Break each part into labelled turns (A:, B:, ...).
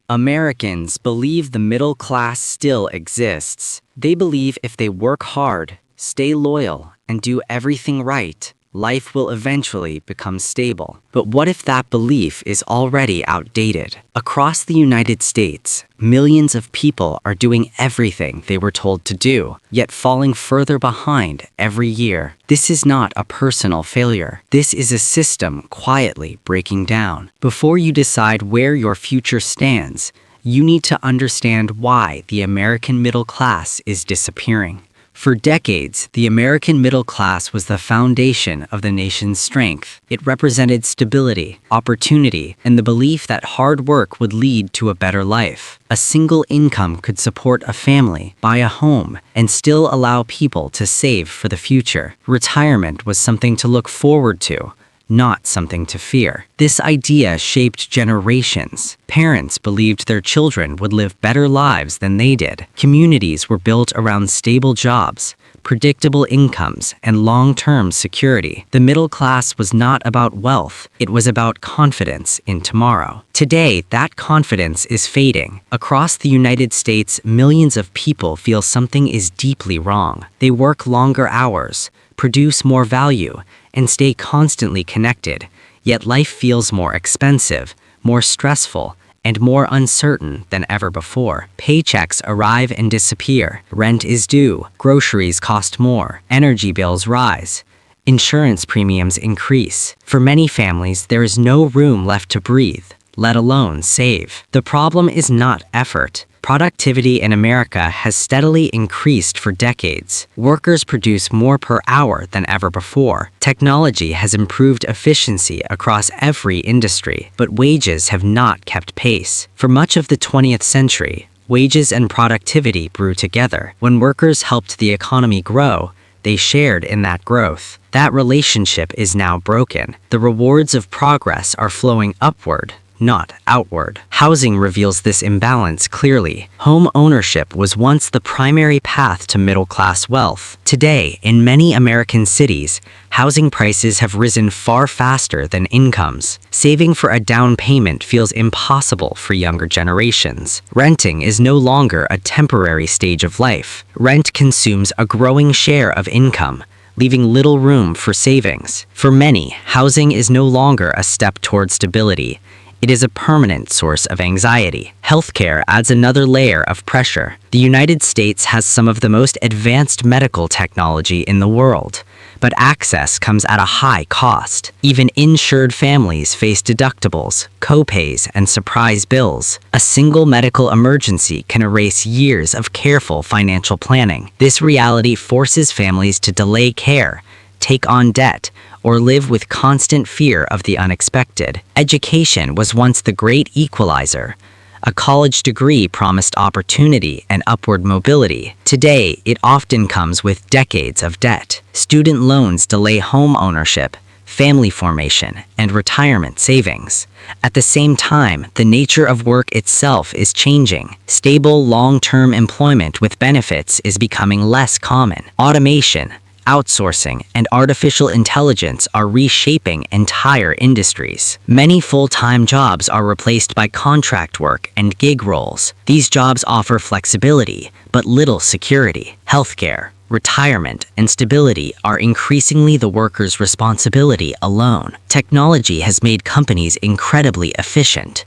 A: Americans believe the middle class still exists. They believe if they work hard, stay loyal, and do everything right, life will eventually become stable. But what if that belief is already outdated? Across the United States, millions of people are doing everything they were told to do, yet falling further behind every year. This is not a personal failure. This is a system quietly breaking down. Before you decide where your future stands, you need to understand why the American middle class is disappearing. For decades, the American middle class was the foundation of the nation's strength. It represented stability, opportunity, and the belief that hard work would lead to a better life. A single income could support a family, buy a home, and still allow people to save for the future. Retirement was something to look forward to, not something to fear. This idea shaped generations. Parents believed their children would live better lives than they did. Communities were built around stable jobs, predictable incomes, and long-term security. The middle class was not about wealth, it was about confidence in tomorrow. Today, that confidence is fading. Across the United States, millions of people feel something is deeply wrong. They work longer hours, produce more value, and stay constantly connected, yet life feels more expensive, more stressful, and more uncertain than ever before. Paychecks arrive and disappear. Rent is due. Groceries cost more. Energy bills rise. Insurance premiums increase. For many families, there is no room left to breathe, let alone save. The problem is not effort. Productivity in America has steadily increased for decades. Workers produce more per hour than ever before. Technology has improved efficiency across every industry, but wages have not kept pace. For much of the 20th century, wages and productivity grew together. When workers helped the economy grow, they shared in that growth. That relationship is now broken. The rewards of progress are flowing upward, not outward. Housing reveals this imbalance clearly. Home ownership was once the primary path to middle-class wealth. Today, in many American cities, housing prices have risen far faster than incomes. Saving for a down payment feels impossible for younger generations. Renting is no longer a temporary stage of life. Rent consumes a growing share of income, leaving little room for savings. For many, housing is no longer a step toward stability. It is a permanent source of anxiety. Healthcare adds another layer of pressure. The United States has some of the most advanced medical technology in the world, but access comes at a high cost. Even insured families face deductibles, co-pays, and surprise bills. A single medical emergency can erase years of careful financial planning. This reality forces families to delay care, take on debt, or live with constant fear of the unexpected. Education was once the great equalizer. A college degree promised opportunity and upward mobility. Today, it often comes with decades of debt. Student loans delay home ownership, family formation, and retirement savings. At the same time, the nature of work itself is changing. Stable, long-term employment with benefits is becoming less common. Automation, outsourcing, and artificial intelligence are reshaping entire industries. Many full-time jobs are replaced by contract work and gig roles. These jobs offer flexibility, but little security. Healthcare, retirement, and stability are increasingly the worker's responsibility alone. Technology has made companies incredibly efficient.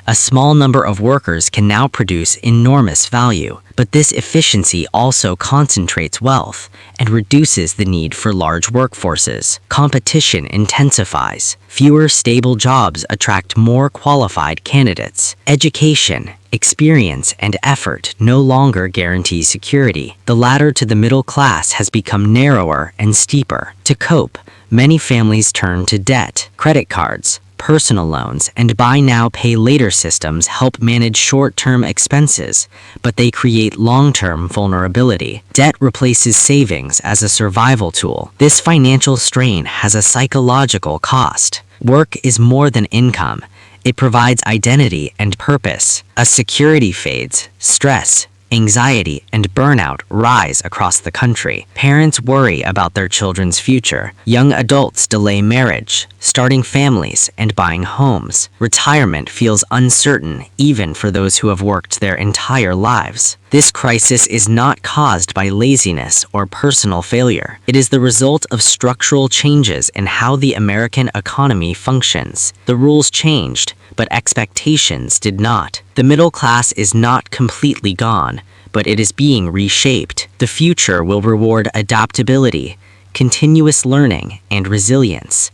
A: A small number of workers can now produce enormous value, but this efficiency also concentrates wealth and reduces the need for large workforces. Competition intensifies. Fewer stable jobs attract more qualified candidates. Education, experience, and effort no longer guarantee security. The ladder to the middle class has become narrower and steeper. To cope, many families turn to debt. Credit cards, personal loans, and buy now, pay later systems help manage short-term expenses, but they create long-term vulnerability. Debt replaces savings as a survival tool. This financial strain has a psychological cost. Work is more than income. It provides identity and purpose. As security fades, stress, Anxiety and burnout rise across the country. Parents worry about their children's future. Young adults delay marriage, starting families, and buying homes. Retirement feels uncertain even for those who have worked their entire lives. This crisis is not caused by laziness or personal failure. It is the result of structural changes in how the American economy functions. The rules changed, but expectations did not. The middle class is not completely gone, but it is being reshaped. The future will reward adaptability, continuous learning, and resilience.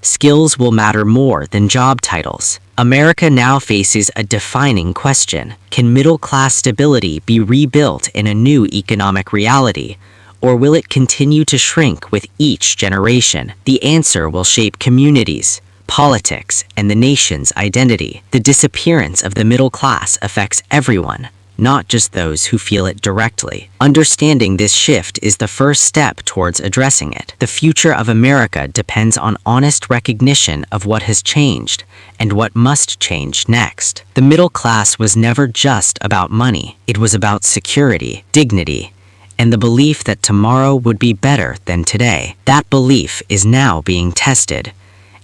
A: Skills will matter more than job titles. America now faces a defining question. Can middle-class stability be rebuilt in a new economic reality, or will it continue to shrink with each generation? The answer will shape communities, politics, and the nation's identity. The disappearance of the middle class affects everyone, not just those who feel it directly. Understanding this shift is the first step towards addressing it. The future of America depends on honest recognition of what has changed and what must change next. The middle class was never just about money. It was about security, dignity, and the belief that tomorrow would be better than today. That belief is now being tested,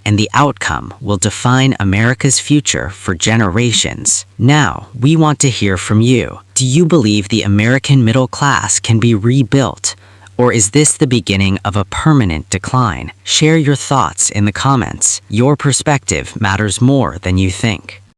A: and the outcome will define America's future for generations. Now, we want to hear from you. Do you believe the American middle class can be rebuilt, or is this the beginning of a permanent decline? Share your thoughts in the comments. Your perspective matters more than you think.